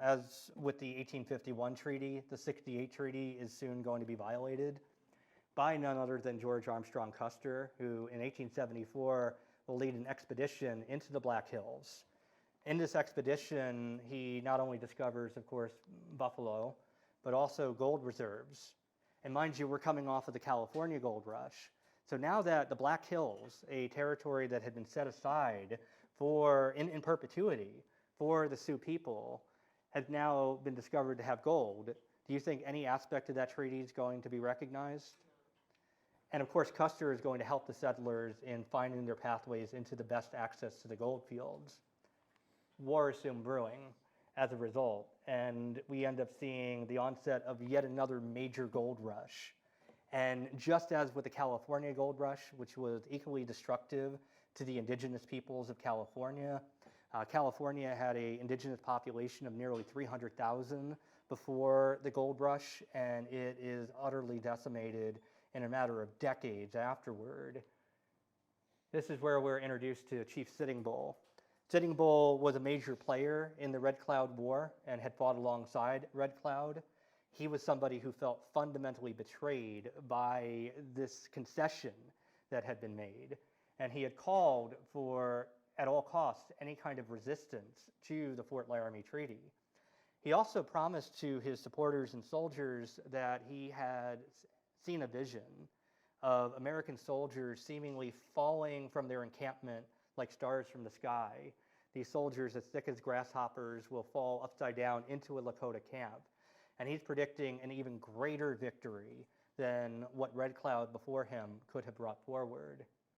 as with the 1851 treaty, the 68 treaty is soon going to be violated by none other than George Armstrong Custer, who in 1874 will lead an expedition into the Black Hills. In this expedition, he not only discovers, of course, buffalo, but also gold reserves. And mind you, we're coming off of the California gold rush. So now that the Black Hills, a territory that had been set aside for in perpetuity for the Sioux people, has now been discovered to have gold, do you think any aspect of that treaty is going to be recognized? And of course, Custer is going to help the settlers in finding their pathways into the best access to the gold fields. War is soon brewing as a result, and we end up seeing the onset of yet another major gold rush. And just as with the California gold rush, which was equally destructive to the indigenous peoples of California, California had an indigenous population of nearly 300,000 before the gold rush, and it is utterly decimated in a matter of decades afterward. This is where we're introduced to Chief Sitting Bull. Sitting Bull was a major player in the Red Cloud War and had fought alongside Red Cloud. He was somebody who felt fundamentally betrayed by this concession that had been made, and he had called for, at all costs, any kind of resistance to the Fort Laramie Treaty. He also promised to his supporters and soldiers that he had seen a vision of American soldiers seemingly falling from their encampment like stars from the sky. These soldiers, as thick as grasshoppers, will fall upside down into a Lakota camp. And he's predicting an even greater victory than what Red Cloud before him could have brought forward.